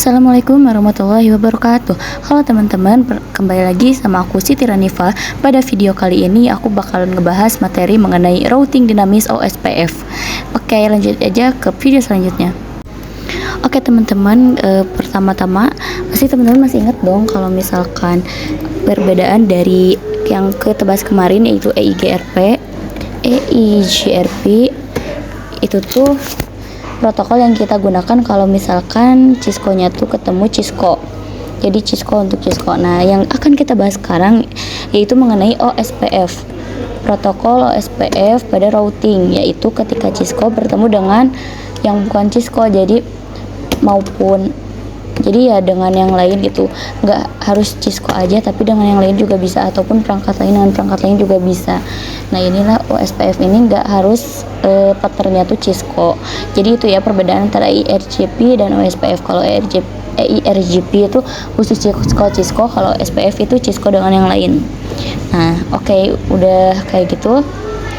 Assalamualaikum warahmatullahi wabarakatuh. Halo teman-teman, kembali lagi sama aku Siti Ranifa. Pada video kali ini aku bakalan ngebahas materi mengenai routing dinamis OSPF. Oke, lanjut aja ke video selanjutnya. Oke teman-teman, pertama-tama pasti teman-teman masih ingat dong kalau misalkan perbedaan dari yang ketebas kemarin, yaitu EIGRP itu tuh protokol yang kita gunakan kalau misalkan Cisco-nya tuh ketemu Cisco. Jadi Cisco untuk Cisco. Nah, yang akan kita bahas sekarang yaitu mengenai OSPF. Protokol OSPF pada routing, yaitu ketika Cisco bertemu dengan yang bukan Cisco. Jadi ya dengan yang lain gitu. Nggak harus Cisco aja, tapi dengan yang lain juga bisa, ataupun perangkat lain dengan perangkat lain juga bisa. Nah, inilah OSPF ini nggak harus patternnya tuh Cisco. Jadi itu ya perbedaan antara IRGP dan OSPF. Kalau IRGP itu khusus Cisco, kalau SPF itu Cisco dengan yang lain. Nah, oke, udah kayak gitu.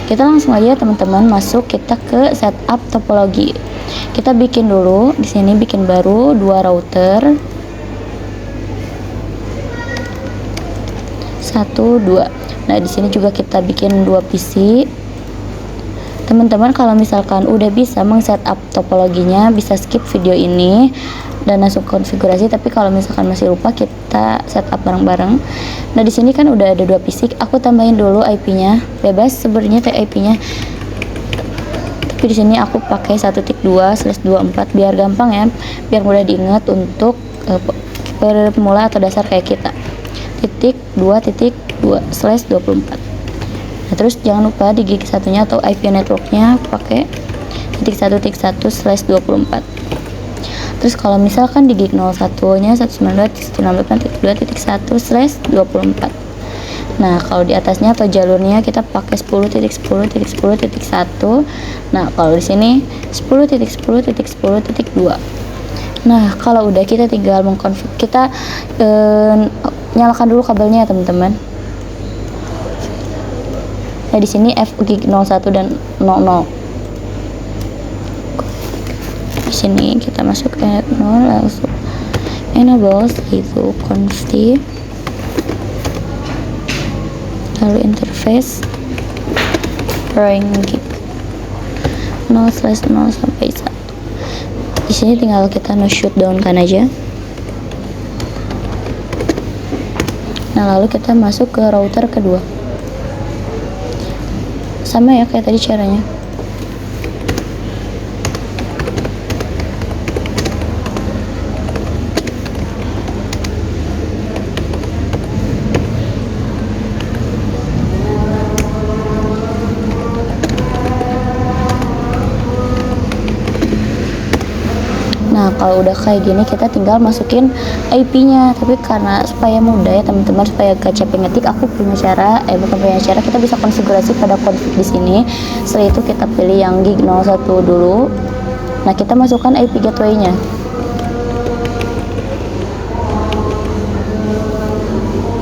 Kita langsung aja teman-teman masuk kita ke setup topologi. Kita bikin dulu di sini, bikin baru 2 router. 1 2. Nah, di sini juga kita bikin 2 PC. Teman-teman kalau misalkan udah bisa meng-setup topologinya, bisa skip video ini dan langsung konfigurasi. Tapi kalau misalkan masih lupa, kita setup bareng-bareng. Nah, di sini kan udah ada 2 PC. Aku tambahin dulu IP-nya. Bebas sebenarnya IP-nya. Tapi di sini aku pakai 1.2/24 biar gampang ya, biar mudah diingat untuk pemula atau dasar kayak kita. 2.2/24. Nah, terus jangan lupa di gig satunya atau IP networknya pakai 1.1/24. Terus kalau misalkan di gig 01 nya 192.168.2.1/24. Nah, kalau di atasnya atau jalurnya kita pakai 10.10.10.1. Nah, kalau di sini 10.10.10.2. Nah, kalau udah kita tinggal mengkonfig, kita nyalakan dulu kabelnya ya teman-teman. Nah, di sini F gig 01 dan 00. Di sini kita masuk ke 0, langsung enable itu config, lalu interface drawing gig 0/0 sampai 1. Di sini tinggal kita no shutdown kan aja. Nah, lalu kita masuk ke router kedua. Sama ya kayak tadi caranya. Nah, kalau udah kayak gini kita tinggal masukin IP-nya. Tapi karena supaya mudah ya teman-teman, supaya gak capek ngetik, aku punya cara, bukan punya cara, kita bisa konfigurasi pada config di sini. Setelah itu kita pilih yang gig 01 dulu. Nah, kita masukkan IP gateway-nya.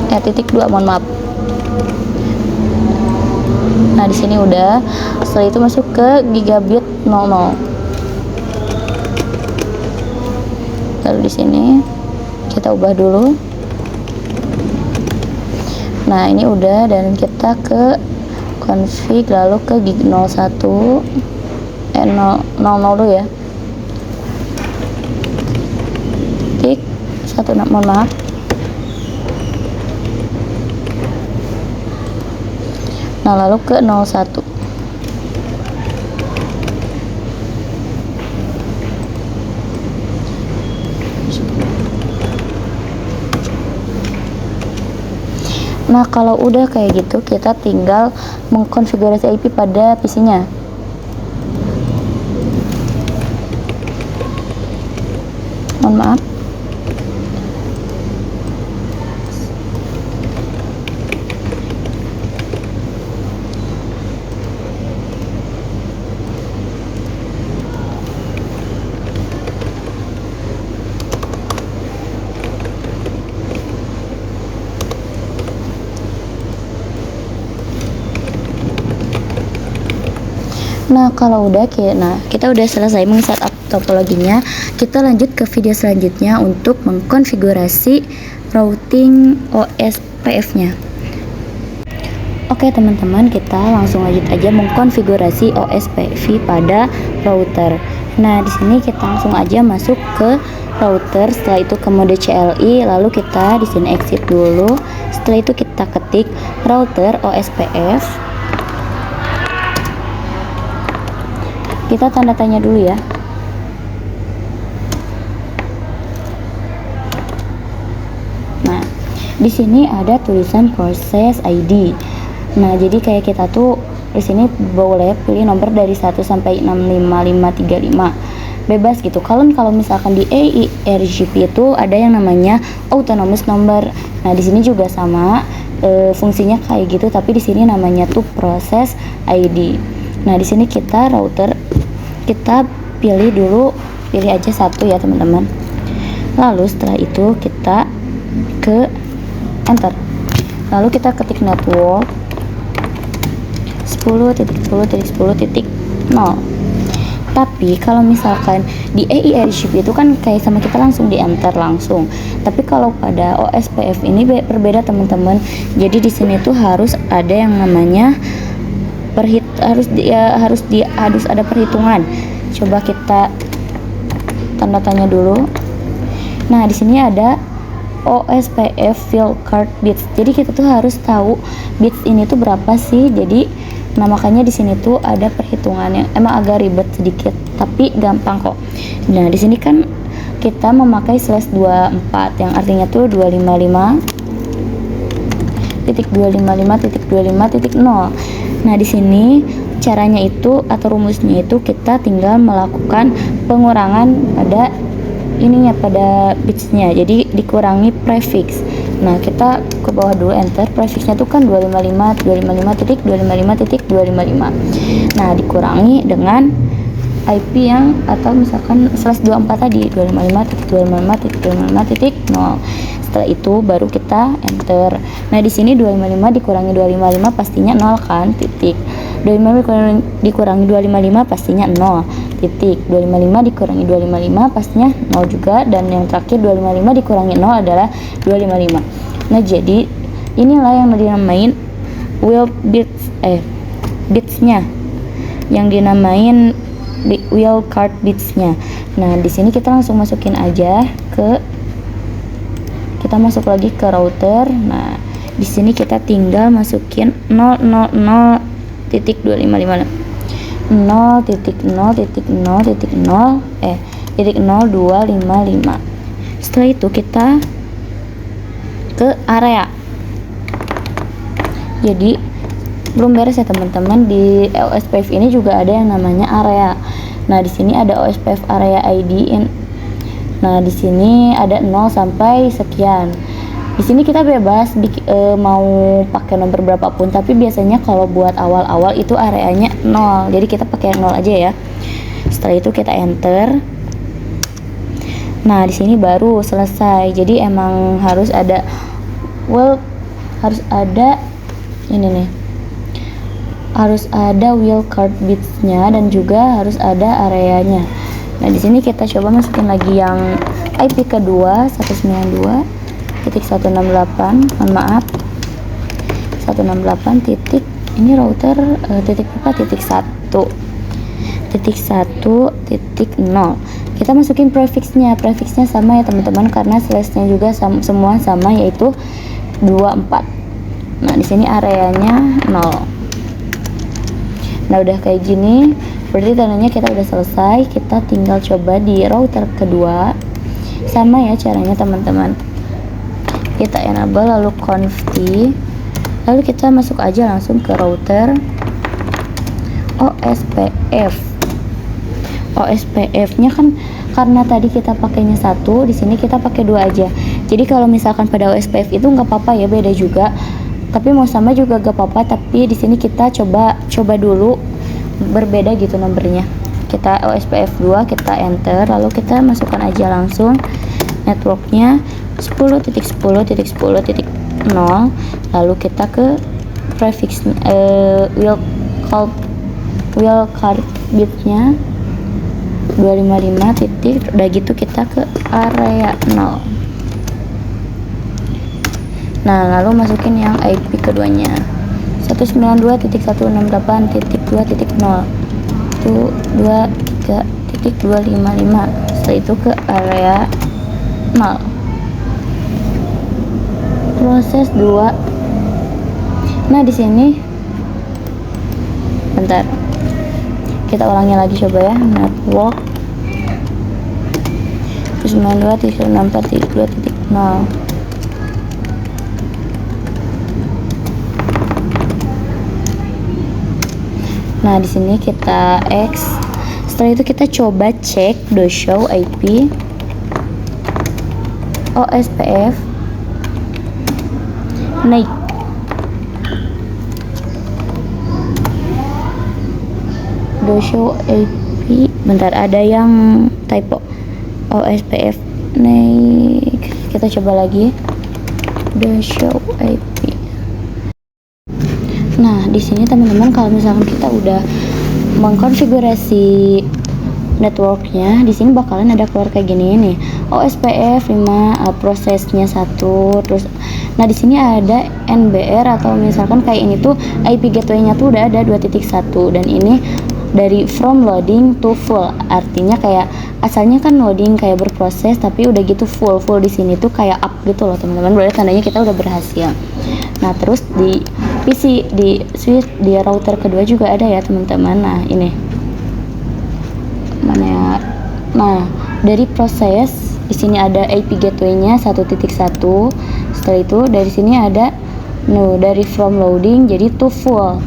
.2, mohon maaf. Nah, di sini udah. Setelah itu masuk ke gigabit 00. Lalu di sini kita ubah dulu. Nah, ini udah, dan kita ke config, lalu ke gig 01 00 dulu ya. Tik 1, mohon maaf. Nah, lalu ke 01. Nah, kalau udah kayak gitu, kita tinggal mengkonfigurasi IP pada PC-nya. Mohon maaf. Nah, kalau udah kita udah selesai meng-setup topologinya. Kita lanjut ke video selanjutnya untuk mengkonfigurasi routing OSPF-nya. Oke teman-teman, kita langsung lanjut aja mengkonfigurasi OSPF pada router. Nah, di sini kita langsung aja masuk ke router, setelah itu ke mode CLI, lalu kita di sini exit dulu. Setelah itu kita ketik router OSPF. Kita tanda tanya dulu ya. Nah, di sini ada tulisan process ID. Nah, jadi kayak kita tuh di sini boleh pilih nomor dari 1 sampai 65535. Bebas gitu. Kalau misalkan di EIRGP itu ada yang namanya autonomous number. Nah, di sini juga sama fungsinya kayak gitu, tapi di sini namanya tuh process ID. Nah, di sini kita router, kita pilih aja satu ya teman-teman. Lalu setelah itu kita ke enter. Lalu kita ketik network 10.10.10.0. Tapi kalau misalkan di EIRGP itu kan kayak sama kita langsung di enter langsung. Tapi kalau pada OSPF ini berbeda teman-teman. Jadi di sini tuh harus ada yang namanya harus ada perhitungan. Coba kita tanda tanya dulu. Nah, di sini ada OSPF field card bits. Jadi kita tuh harus tahu bits ini tuh berapa sih. Jadi makanya di sini tuh ada perhitungannya. Emang agak ribet sedikit, tapi gampang kok. Nah, di sini kan kita memakai /24 yang artinya tuh 255.255.0. Nah, di sini caranya itu atau rumusnya itu kita tinggal melakukan pengurangan pada bitsnya. Jadi dikurangi prefix. Nah, kita ke bawah dulu enter. Prefixnya itu kan 255.255.255. Nah, dikurangi dengan IP yang atau misalkan /24 tadi 255.255.255.0. Setelah itu baru kita enter. Nah, di sini 255 dikurangi 255 pastinya 0 kan, titik. 255 dikurangi 255 pastinya 0, titik. 255 dikurangi 255 pastinya 0 juga, dan yang terakhir 255 dikurangi 0 adalah 255. Nah, jadi inilah yang dinamain bitsnya, yang dinamain wheel card bitsnya. Nah, di sini kita langsung masukin aja kita masuk lagi ke router. Nah, di sini kita tinggal masukin 0.0.0.255. Setelah itu kita ke area. Jadi belum beres ya teman-teman, di OSPF ini juga ada yang namanya area. Nah, di sini ada OSPF area ID. Nah, di sini ada 0 sampai sekian. Di sini kita bebas mau pakai nomor berapapun, tapi biasanya kalau buat awal-awal itu areanya 0. Jadi kita pakai 0 aja ya. Setelah itu kita enter. Nah, di sini baru selesai. Jadi emang harus ada harus ada wheel card bitsnya dan juga harus ada areanya. Nah, di sini kita coba masukin lagi yang IP kedua 192.168. Mohon maaf. 168 titik ini router titik apa? Titik 1.0. Kita masukin prefixnya sama ya teman-teman, karena slashnya juga semua sama, yaitu 24. Nah, di sini areanya 0. Nah, udah kayak gini berarti tandanya kita udah selesai. Kita tinggal coba di router kedua, sama ya caranya teman-teman. Kita enable lalu conft, lalu kita masuk aja langsung ke router OSPF nya kan, karena tadi kita pakainya satu, di sini kita pakai 2 aja. Jadi kalau misalkan pada OSPF itu nggak apa-apa ya, beda juga, tapi mau sama juga gak apa-apa. Tapi di sini kita coba dulu berbeda gitu nomornya. Kita OSPF 2, kita enter, lalu kita masukkan aja langsung networknya 10.10.10.0. lalu kita ke prefix wheel card bitnya 255 titik, udah gitu kita ke area 0. Nah lalu masukin yang IP keduanya 192.168.2.0 itu 23.255. Setelah itu ke area 0, proses 2. Nah di sini bentar, kita ulangi lagi coba ya. Network 92.168.2.0. Nah di sini kita X. Setelah itu kita coba cek do show IP OSPF naik. Do show IP, bentar ada yang typo, OSPF naik. Kita coba lagi do show IP. Nah di sini teman-teman, kalau misalkan kita udah mengkonfigurasi networknya, di sini bakalan ada keluar kayak gini nih, OSPF 5, prosesnya 1, terus nah di sini ada NBR atau misalkan kayak ini tuh IP gateway-nya tuh udah ada 2.1, dan ini dari from loading to full, artinya kayak asalnya kan loading kayak berproses, tapi udah gitu full di sini tuh kayak up gitu loh teman-teman, berarti tandanya kita udah berhasil. Nah terus di PC, di switch, di router kedua juga ada ya teman-teman. Nah ini mana ya, nah dari proses di sini ada IP gateway-nya 1.1. Setelah itu dari sini ada dari from loading jadi to full.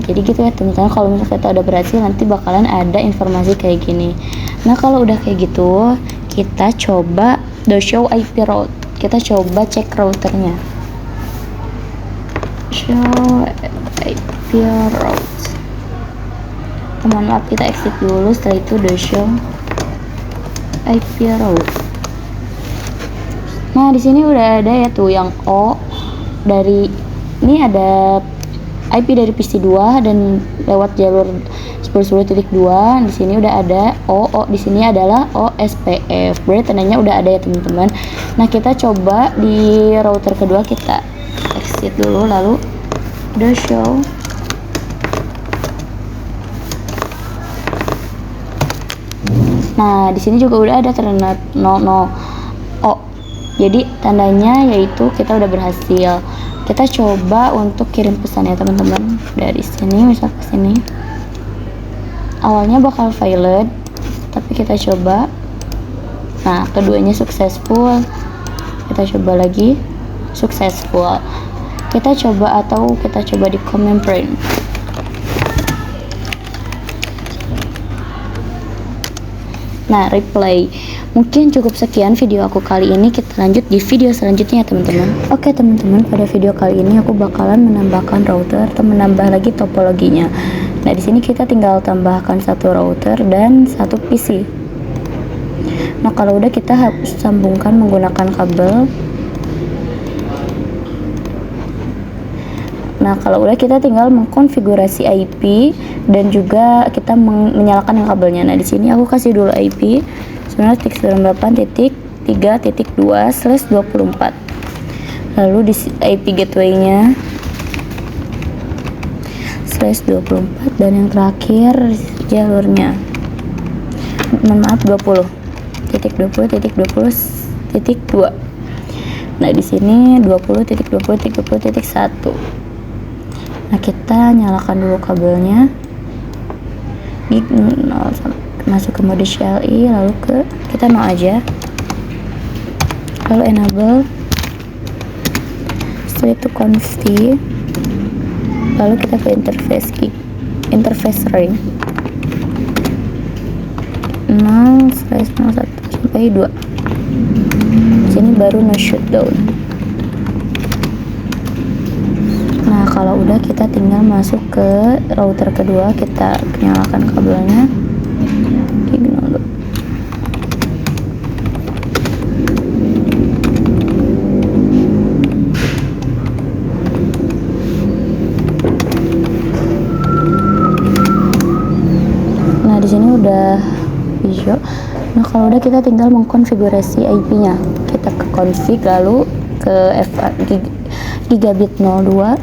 Jadi gitu ya teman-teman, kalau misalnya kita udah berhasil nanti bakalan ada informasi kayak gini. Nah kalau udah kayak gitu, kita coba do show IP route. Kita coba cek routernya. Show IP route. Mohon maaf, kita exit dulu. Setelah itu do show IP route. Nah di sini udah ada ya tuh yang O dari ini, ada IP dari PC 2 dan lewat jalur 10.10.2. Di sini udah ada O di sini adalah OSPF. Berarti tandanya udah ada ya teman-teman. Nah, kita coba di router kedua, kita exit dulu lalu do show Nah, di sini juga udah ada ternyata 00 O. Jadi tandanya yaitu kita udah berhasil. Kita coba untuk kirim pesan ya teman-teman. Dari sini misal ke sini. Awalnya bakal failed, tapi kita coba. Nah, keduanya successful. Kita coba lagi successful. Kita coba di command print. Nah, replay. Mungkin cukup sekian video aku kali ini. Kita lanjut di video selanjutnya ya teman-teman. Oke teman-teman, pada video kali ini aku bakalan menambahkan router atau menambah lagi topologinya. Nah, di sini kita tinggal tambahkan satu router dan satu PC. Nah, kalau udah kita harus sambungkan menggunakan kabel. Nah, kalau udah kita tinggal mengkonfigurasi IP dan juga kita menyalakan yang kabelnya. Nah, di sini aku kasih dulu IP 19.98.3.2/24. Lalu di IP gateway-nya /24 dan yang terakhir jalurnya. Maaf 20.20.20.2. Nah, di sini 20.20.30.1. Nah, kita nyalakan dulu kabelnya. Masuk ke mode CLI, lalu kita no aja. Lalu enable. Setelah itu conf, lalu kita ke interface ring 0/01 sampai 2. Sini baru no shutdown. Nah, kalau udah kita tinggal masuk ke router kedua, kita nyalakan kabelnya. Ignore. Nah, di sini udah kalau udah kita tinggal mengkonfigurasi IP-nya. Kita ke config, lalu ke gigabit 02.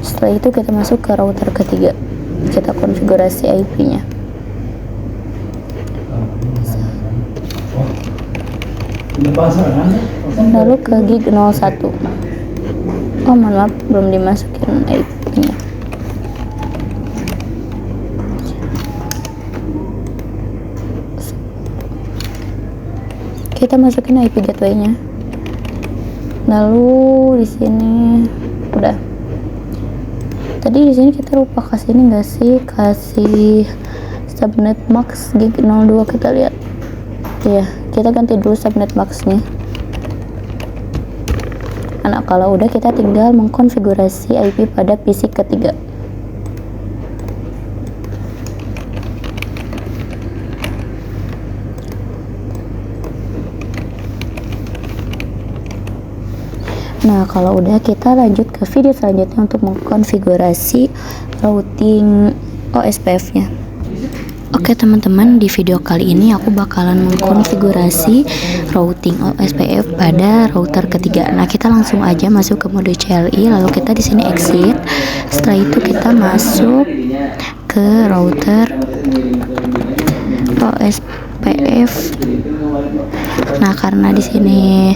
Setelah itu kita masuk ke router ketiga, kita konfigurasi IP-nya. Lalu ke gig 01. Oh maaf, belum dimasukin IP-nya. Kita masukin IP gateway-nya. Lalu di sini udah. Tadi di sini kita lupa kasih ini enggak sih? Kasih subnet max gig 02, kita lihat. Iya, kita ganti dulu subnet max-nya. Nah, kalau udah kita tinggal mengkonfigurasi IP pada PC ketiga. Nah, kalau udah kita lanjut ke video selanjutnya untuk mengkonfigurasi routing OSPF-nya. Oke teman-teman, di video kali ini aku bakalan mengkonfigurasi routing OSPF pada router ketiga. Nah, kita langsung aja masuk ke mode CLI, lalu kita di sini exit. Setelah itu kita masuk ke router OSPF. Nah, karena di sini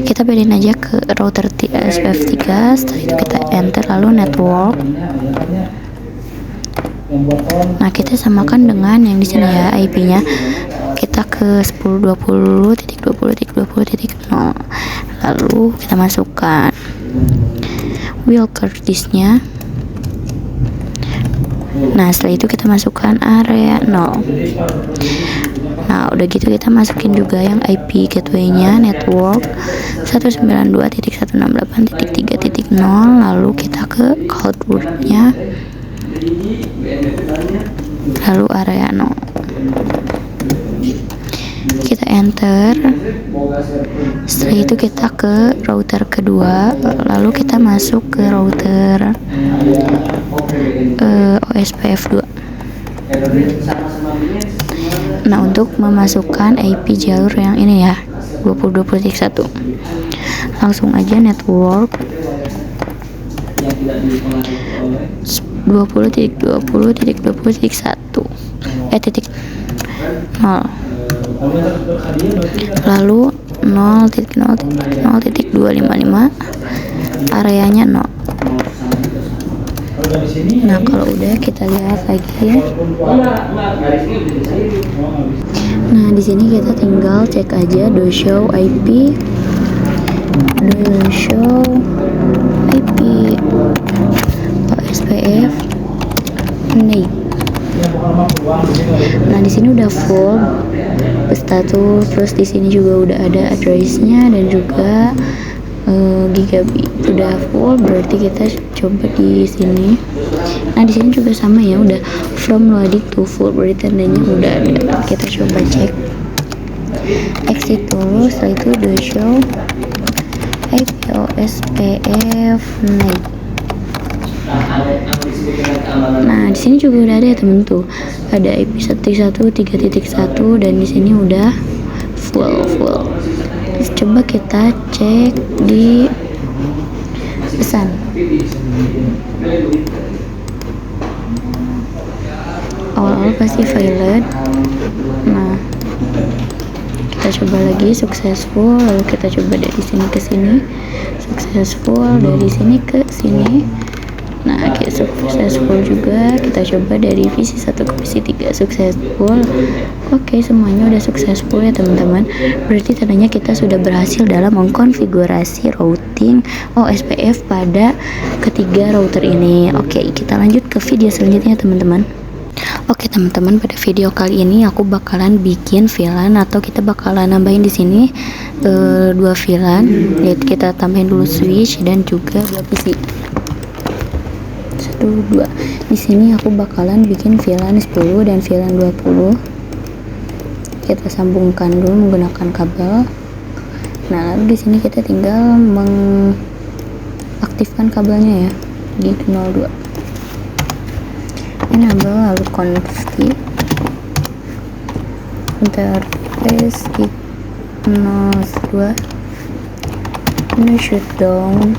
kita bedain aja ke router OSPF 3. Setelah itu kita enter, lalu network. Nah, kita samakan dengan yang di sini ya, IP-nya. Kita ke 10.20.20.20.0. Lalu kita masukkan Wilkertis-nya. Nah, setelah itu kita masukkan area 0. Nah, udah gitu kita masukin juga yang IP gateway-nya, network 192.168.3.0. lalu kita ke cloud-nya, lalu area 0. Kita enter. Setelah itu kita ke router kedua, lalu kita masuk ke router OSPF 2. Nah, untuk memasukkan IP jalur yang ini ya, 20.20.1, langsung aja network 20.20.20.1 titik 0, lalu 0.0.0.255, areanya 0. Nah, kalau udah kita lihat lagi. Nah, di sini kita tinggal cek aja do show IP OSPF nih. Nah, di sini udah full status, terus di sini juga udah ada address-nya dan juga gigabit udah full, berarti kita coba di sini. Nah, di sini juga sama ya, udah from loading to full, berarti tandanya udah ada. Kita coba cek, exit dulu. Setelah itu do show IP OSPF night. Nah, di sini juga udah ada ya temen tuh, ada IP 1.1.3.1 dan di sini udah full. Coba kita cek di pesan. Awal-awal pasti valid. Nah, kita coba lagi successful, lalu kita coba dari sini ke sini, successful, dari sini ke sini. Nah, kita successful juga. Kita coba dari PC 1 ke PC 3, successful. Oke, semuanya udah successful ya teman-teman. Berarti tandanya kita sudah berhasil dalam mengkonfigurasi routing OSPF pada ketiga router ini. Oke, kita lanjut ke video selanjutnya teman-teman. Oke teman-teman, pada video kali ini aku bakalan bikin VLAN, atau kita bakalan nambahin di sini 2 VLAN, yaitu kita tambahin dulu switch dan juga 2 PC. 2. Di sini aku bakalan bikin VLAN 10 dan VLAN 20. Kita sambungkan dulu menggunakan kabel. Nah, lalu di sini kita tinggal mengaktifkan kabelnya ya, di 02. enable lalu config interface gig 02 ini shutdown.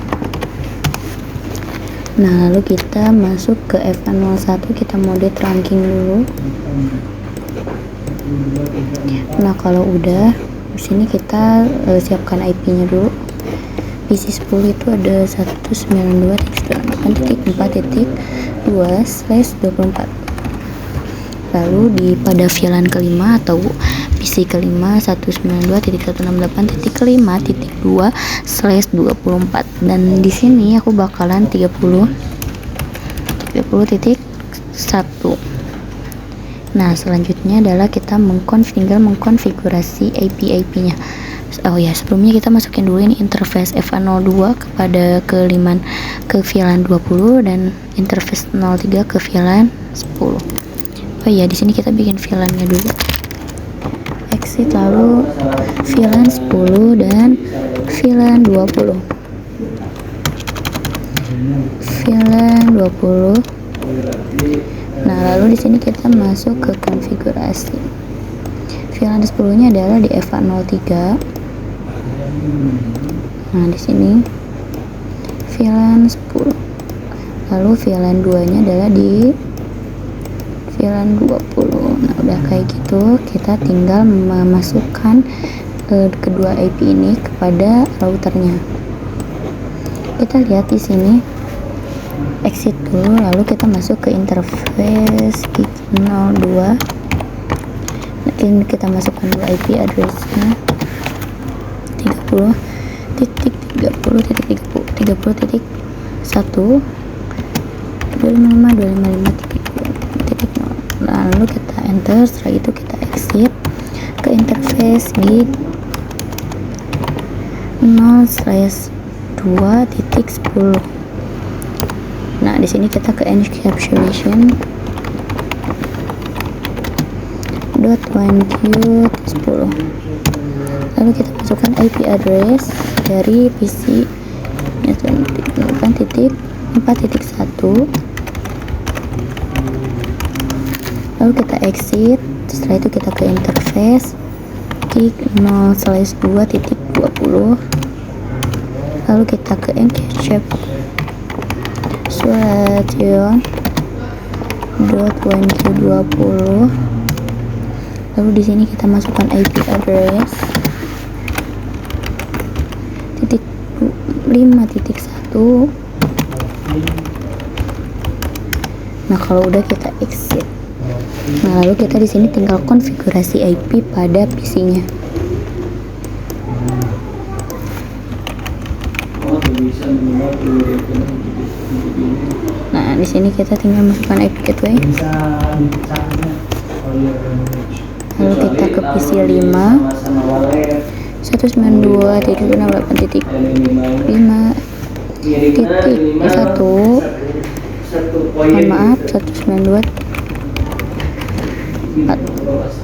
Nah, lalu kita masuk ke F01, kita mode trunking dulu. Nah, kalau udah di sini kita siapkan IP-nya dulu. PC 10 itu ada 192.168.4.2/24. Lalu pada VLAN kelima atau PC kelima 192.168.5.2/24, dan di sini aku bakalan 30.1. Nah, selanjutnya adalah kita mengkonfigurasi IP-nya. Oh ya, sebelumnya kita masukin dulu ini interface FA02 ke VLAN 20 dan interface 03 ke VLAN 10. Oh ya, di sini kita bikin VLAN-nya dulu. Exit lalu VLAN 10 dan VLAN 20. VLAN 20. Nah, lalu di sini kita masuk ke konfigurasi. VLAN 10-nya adalah di FA03. Nah, di sini VLAN 10. Lalu VLAN 2-nya adalah di VLAN 20. Nah, udah kayak gitu, kita tinggal memasukkan kedua IP ini kepada routernya. Kita lihat di sini, exit dulu, lalu kita masuk ke interface gig 02. Nah, kita masukkan dulu IP address-nya 30.30.30.1 255.255.2.0. Nah, lalu kita enter. Setelah itu kita exit ke interface gig 0/2.10. Nah, di sini kita ke encapsulation .1q10. Lalu kita masukkan IP address dari PC 4.1. Lalu kita exit. Setelah itu kita ke interface gig 0/2.20. lalu kita ke encapsulation.1q20. lalu di sini kita masukkan IP address 5.1. Nah, kalau udah kita exit. Nah, lalu kita di sini tinggal konfigurasi IP pada PC-nya. Nah, di sini kita tinggal masukkan IP gateway. Lalu kita ke PC 5 192.168.5.1. Mohon maaf, 192.4.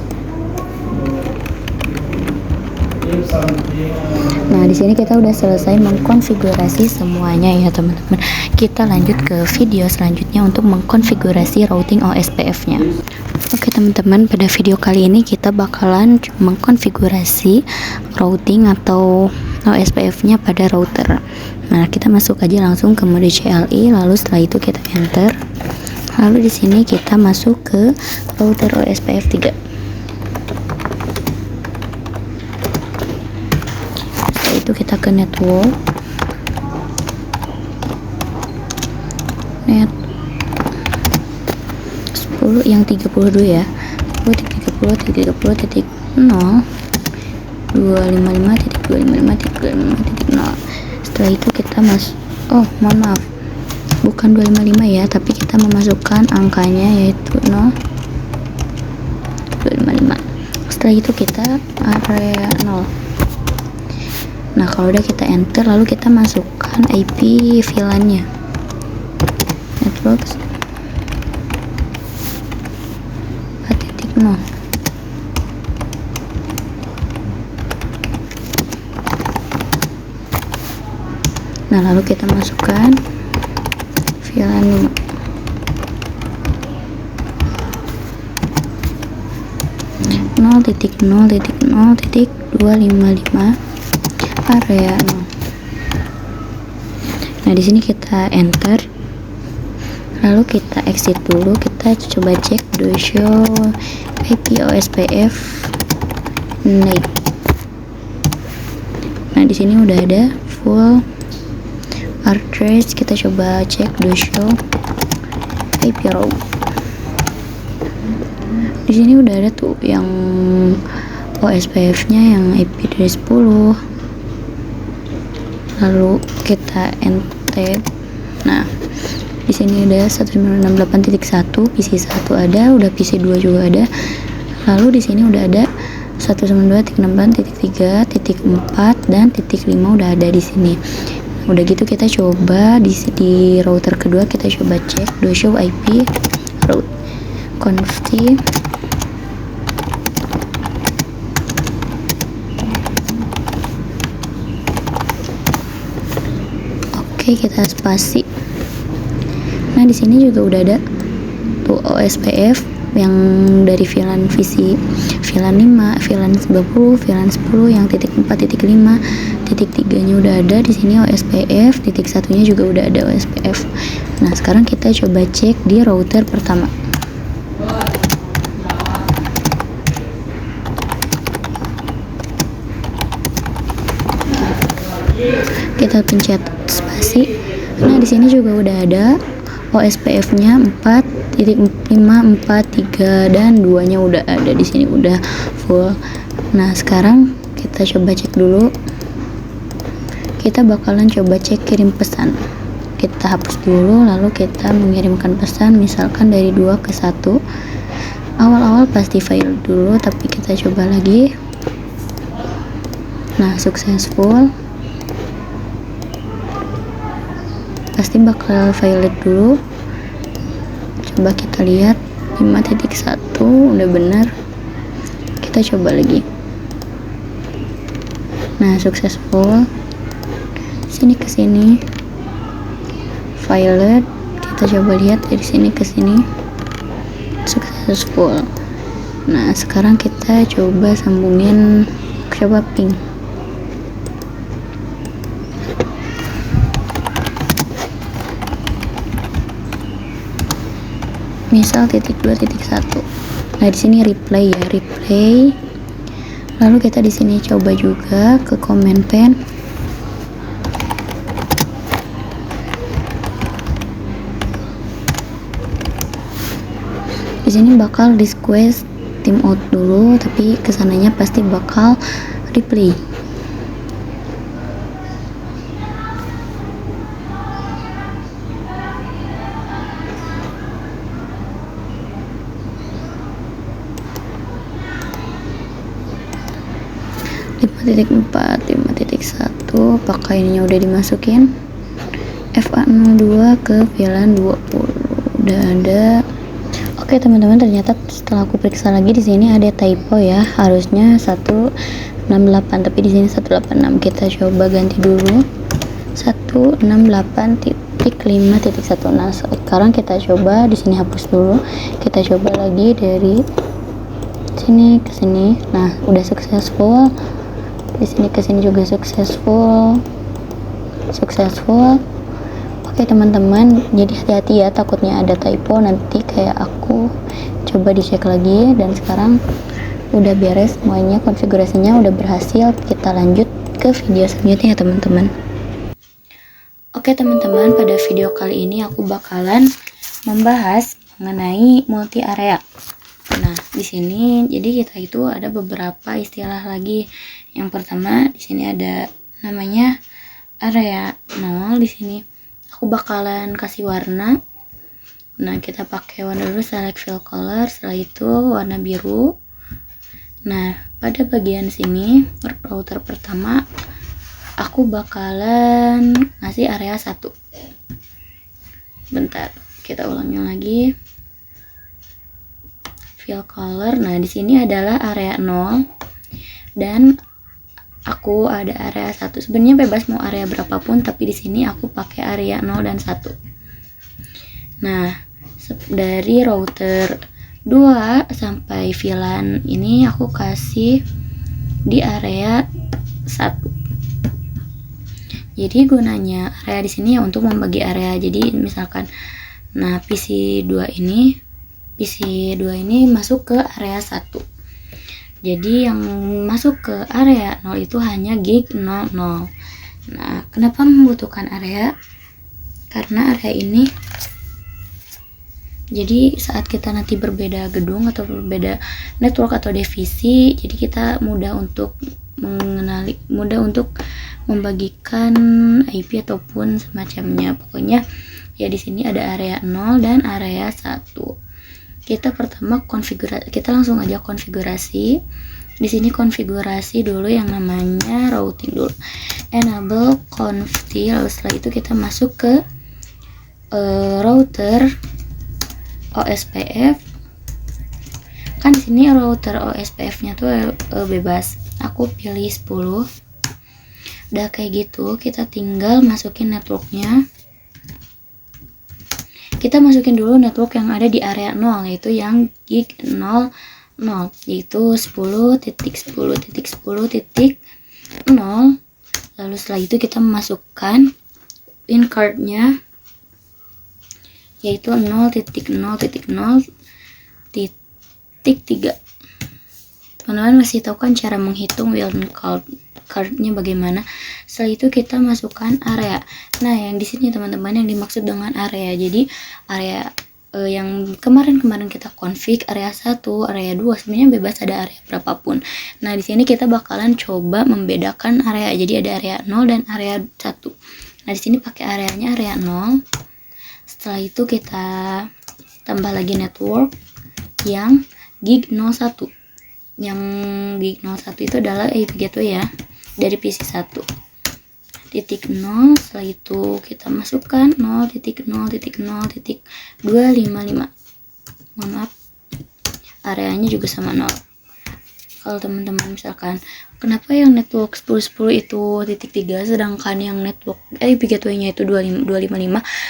Nah, di sini kita udah selesai mengkonfigurasi semuanya ya teman-teman. Kita lanjut ke video selanjutnya untuk mengkonfigurasi routing OSPF-nya. Oke teman-teman, pada video kali ini kita bakalan mengkonfigurasi routing atau OSPF-nya pada router. Nah, kita masuk aja langsung ke mode CLI, lalu setelah itu kita enter. Lalu di sini kita masuk ke router OSPF 3. Setelah itu kita ke network. Net 10 yang 32 ya. 30.30.30.0 255.255.255.0. Setelah itu kita mohon maaf, bukan 255 ya, tapi kita memasukkan angkanya yaitu 255. Setelah itu kita area 0. Nah, kalau udah kita enter, lalu kita masukkan IP VLAN-nya. Network 4.0. Nah, lalu kita masukkan VLAN 5. 0.0.0.255 area 0. Nah, di sini kita enter. Lalu kita exit dulu, kita coba cek do show IP OSPF naik. Nah, di sini udah ada full address. Kita coba cek do show IP route. Di sini udah ada tuh yang OSPF-nya yang IP dari 10. Lalu kita enter. Nah, di sini ada 168.1, PC1 ada, udah PC2 juga ada. Lalu di sini udah ada 192.68.3.4 dan .5 udah ada di sini. Udah gitu kita coba di router kedua kita coba cek do show IP route confi. Oke, kita spasi. Nah, di sini juga udah ada tuh OSPF yang dari VLAN VC, VLAN 5, VLAN 90, VLAN 10 yang titik 4, titik 5, titik 3 nya udah ada di sini OSPF, titik 1 nya juga udah ada OSPF. Nah, sekarang kita coba cek di router pertama. Kita pencet spasi. Nah, di sini juga udah ada OSPF-nya 4.543 dan 2-nya udah ada di sini, udah full. Nah, sekarang kita coba cek dulu. Kita bakalan coba cek kirim pesan. Kita hapus dulu, lalu kita mengirimkan pesan misalkan dari 2 ke 1. Awal-awal pasti fail dulu, tapi kita coba lagi. Nah, successful. Pasti bakal violet dulu. Coba kita lihat 5.1 udah benar. Kita coba lagi. Nah, successful. Sini ke sini violet. Kita coba lihat dari sini ke sini successful. Nah, sekarang kita coba sambungin, coba ping. Misal titik 2.1. Nah, di sini replay ya, replay. Lalu kita di sini coba juga ke comment pen. Di sini bakal request timeout dulu, tapi kesananya pasti bakal replay. Titik 4, 5.1, apakah ininya udah dimasukin? FA02 ke VLAN 20 udah ada. Oke teman-teman, ternyata setelah aku periksa lagi di sini ada typo ya, harusnya 168 tapi di sini 186. Kita coba ganti dulu 168.5.1. Nah, sekarang kita coba di sini hapus dulu. Kita coba lagi dari sini ke sini. Nah, udah successful. Di sini ke sini juga successful. Oke teman-teman, jadi hati-hati ya, takutnya ada typo nanti kayak aku. Coba dicek lagi, dan sekarang udah beres semuanya, konfigurasinya udah berhasil. Kita lanjut ke video selanjutnya ya teman-teman. Oke teman-teman, pada video kali ini aku bakalan membahas mengenai multi area. Nah, di sini jadi kita itu ada beberapa istilah lagi. Yang pertama di sini ada namanya area 0. Di sini aku bakalan kasih warna. Nah, kita pakai warna dulu, select fill color, setelah itu warna biru. Nah, pada bagian sini router pertama aku bakalan ngasih area 1. Bentar, kita ulangin lagi. Fill color. Nah, di sini adalah area 0 dan aku ada area 1. Sebenarnya bebas mau area berapapun, tapi di sini aku pakai area 0 dan 1. Nah, dari router 2 sampai VLAN ini aku kasih di area 1. Jadi gunanya area di sini ya untuk membagi area. Jadi misalkan PC2 ini masuk ke area 1. Jadi yang masuk ke area 0 itu hanya gig 00. Nah, kenapa membutuhkan area? Karena area ini, jadi saat kita nanti berbeda gedung atau berbeda network atau divisi, jadi kita mudah untuk membagikan IP ataupun semacamnya. Pokoknya ya di sini ada area 0 dan area 1. Kita pertama kita langsung aja konfigurasi. Di sini konfigurasi dulu yang namanya routing dulu. Enable conft, lalu setelah itu kita masuk ke router OSPF. Kan di sini router OSPF-nya tuh bebas. Aku pilih 10. Udah kayak gitu, kita tinggal masukin networknya. Kita masukin dulu network yang ada di area 0, yaitu yang gig 00, yaitu 10.10.10.0. Lalu setelah itu kita masukkan pin card-nya, yaitu 0.0.0.3. Teman-teman masih tahu kan cara menghitung card-nya bagaimana. Setelah itu kita masukkan area. Nah, yang di sini teman-teman yang dimaksud dengan area, jadi area yang kemarin kita config area 1, area 2, sebenarnya bebas ada area berapapun. Nah, di sini kita bakalan coba membedakan area. Jadi ada area 0 dan area 1. Nah, di sini pakai areanya area 0. Setelah itu kita tambah lagi network yang gig 01. Yang gig 01 itu adalah IP gateway ya, dari PC 1.0. Setelah itu kita masukkan 0.0.0.255. Mohon maaf, areanya juga sama 0. Kalau teman-teman misalkan kenapa yang network 10.10 itu .3, sedangkan yang network IP gateway-nya itu 255,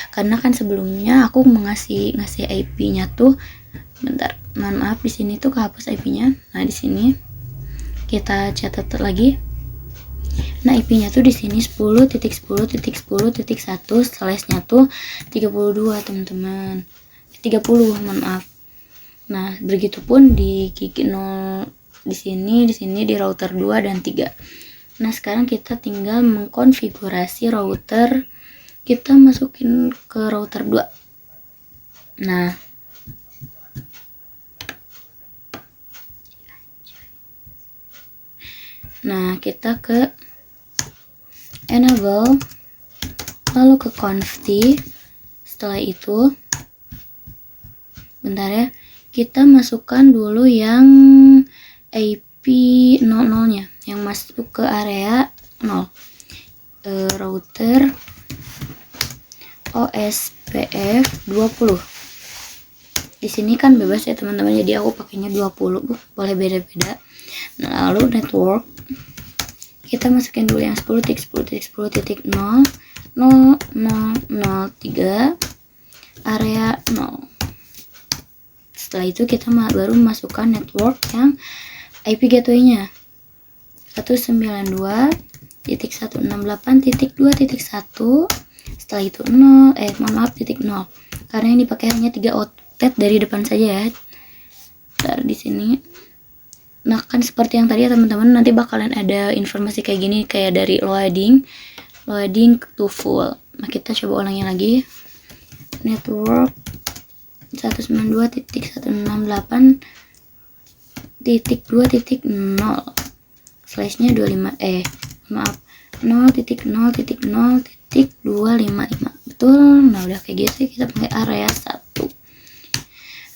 karena kan sebelumnya aku ngasih IP-nya tuh, bentar, mohon maaf, di sini tuh kehapus IP-nya. Nah, di sini kita catat lagi. Nah, IP-nya tuh di sini 10.10.10.1 slash-nya tuh 32, teman-teman. 30, mohon maaf. Nah, begitupun di gig 0 di sini di router 2 dan 3. Nah, sekarang kita tinggal mengkonfigurasi router. Kita masukin ke router 2. Nah, kita ke enable, lalu ke conft. Setelah itu, bentar ya, kita masukkan dulu yang IP 00-nya yang masuk ke area 0. Router OSPF 20. Di sini kan bebas ya teman-teman, jadi aku pakainya 20, boleh beda-beda. Nah, lalu network kita masukin dulu yang 10.10.10.0003 area 0. Setelah itu kita baru masukkan network yang IP gateway-nya 192.168.2.1. Setelah itu 0, titik 0, karena yang dipakai hanya 3 outlet dari depan saja ya. Ntar di sini. Nah, kan seperti yang tadi ya teman-teman, nanti bakalan ada informasi kayak gini, kayak dari loading to full. Nah, kita coba ulangi lagi. Network 192.168.2.0 slash-nya 25, 0.0.0.255. Betul. Nah, udah kayak gitu kita pakai area 1.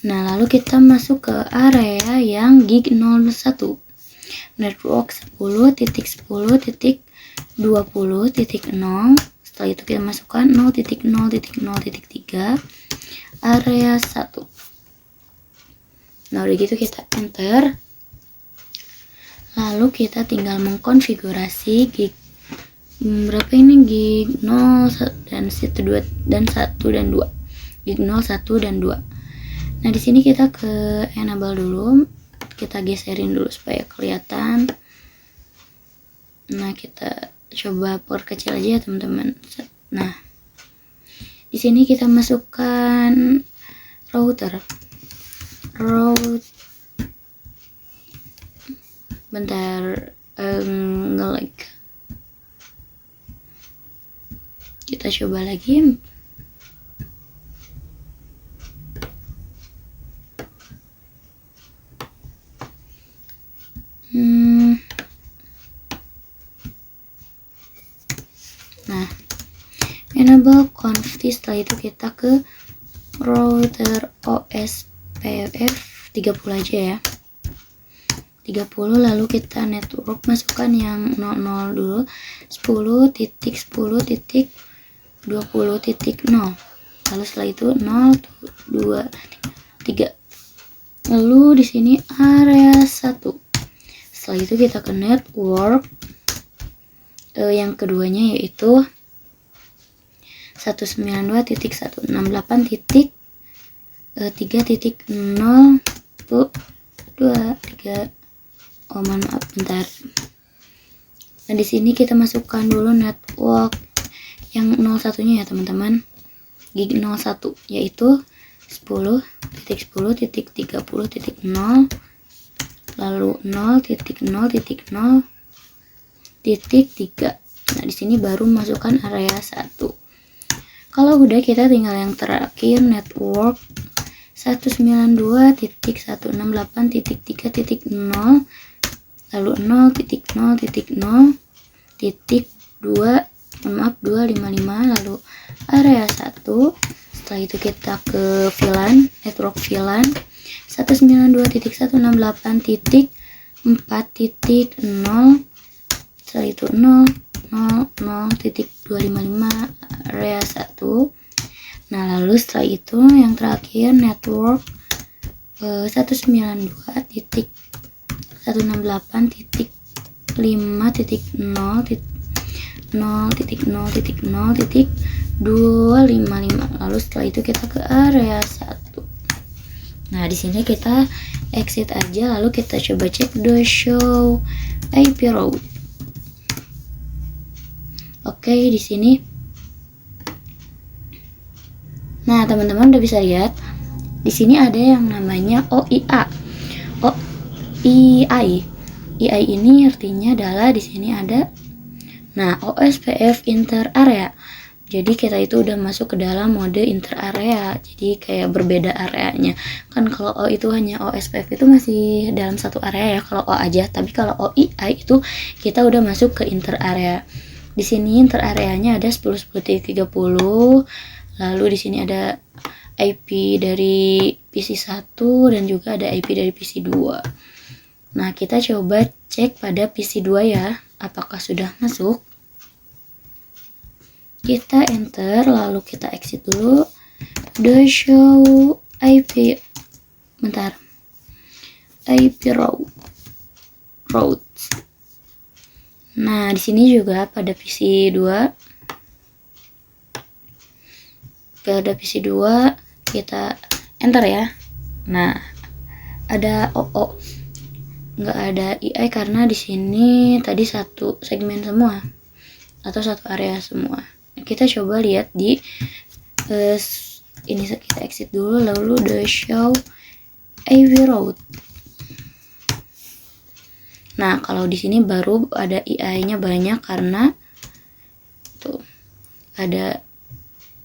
Nah, lalu kita masuk ke area yang gig 01. Network 10.10.20.0. Setelah itu kita masukkan 0.0.0.3 area 1. Nah, udah gitu kita enter. Lalu kita tinggal mengkonfigurasi gig berapa ini, gig 0 dan 1 dan 2. Gig 0, 1 dan 2. Nah, di sini kita ke enable dulu, kita geserin dulu supaya kelihatan. Nah, kita coba perkecil aja ya teman-teman. Nah, di sini kita masukkan router. Bentar, nge-lag. Kita coba lagi. Nah, enable conf, setelah itu kita ke router OSPF 30 aja ya. 30, lalu kita network masukkan yang 00 dulu, 10.10.20.0. Lalu setelah itu 0, 2, 3. Lalu di sini area 1. Setelah itu kita ke network. Yang keduanya yaitu 192.168.3.0.2.3. Oh, maaf, bentar. Nah, di sini kita masukkan dulu network yang 01-nya ya teman-teman. Gig 01 yaitu 10.10.30.0 lalu 0.0.0.3. Nah, di sini baru masukkan area 1. Kalau udah, kita tinggal yang terakhir network 192.168.3.0 lalu 0.0.0.255 lalu area 1. Setelah itu kita ke VLAN, network VLAN 192.168.4.0. Setelah itu 0.0.0.255 area 1. Nah, lalu setelah itu yang terakhir network 192.168.0.0.0.255. Lalu setelah itu kita ke area 1. Nah, di sini kita exit aja, lalu kita coba cek do show IP route. Oke, di sini. Nah, teman-teman udah bisa lihat di sini ada yang namanya OIA. OII. EI ini artinya adalah di sini ada OSPF inter area. Jadi kita itu udah masuk ke dalam mode inter area. Jadi kayak berbeda areanya. Kan kalau O itu hanya OSPF itu masih dalam satu area ya kalau O aja. Tapi kalau OII itu kita udah masuk ke inter area. Di sini inter areanya ada 10.10.30. Lalu di sini ada IP dari PC 1 dan juga ada IP dari PC 2. Nah, kita coba cek pada PC 2 ya, apakah sudah masuk. Kita enter, lalu kita exit dulu. Do show IP, bentar, IP route. Nah, di sini juga pada PC 2 kita enter ya. Nah, ada OO, nggak ada EI karena di sini tadi satu segmen semua atau satu area semua. Kita coba lihat di ini, kita exit dulu lalu the show IV route. Nah, kalau di sini baru ada EI-nya banyak karena tuh ada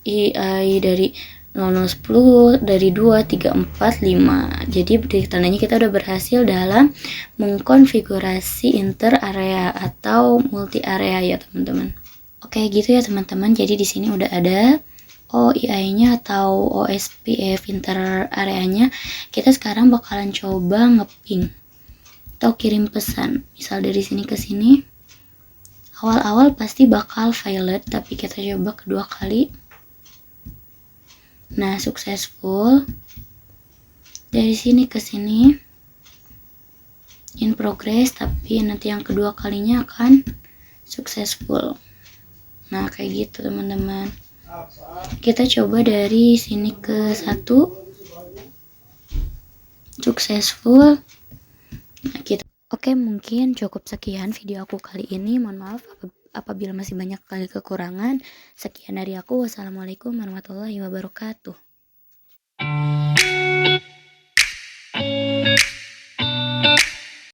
EI dari 0010 dari 2, 3, 4, 5. Jadi tandanya kita udah berhasil dalam mengkonfigurasi inter area atau multi area ya teman-teman. Oke, gitu ya teman-teman. Jadi di sini udah ada OII-nya atau OSPF inter areanya. Kita sekarang bakalan coba ngeping atau kirim pesan. Misal dari sini ke sini. Awal-awal pasti bakal violet, tapi kita coba kedua kali. Nah, successful. Dari sini ke sini in progress, tapi nanti yang kedua kalinya akan successful. Nah, kayak gitu teman-teman. Kita coba dari sini ke 1. successful. Nah, gitu. Oke, mungkin cukup sekian video aku kali ini. Mohon maaf apabila masih banyak kali kekurangan. Sekian dari aku. Wassalamualaikum warahmatullahi wabarakatuh.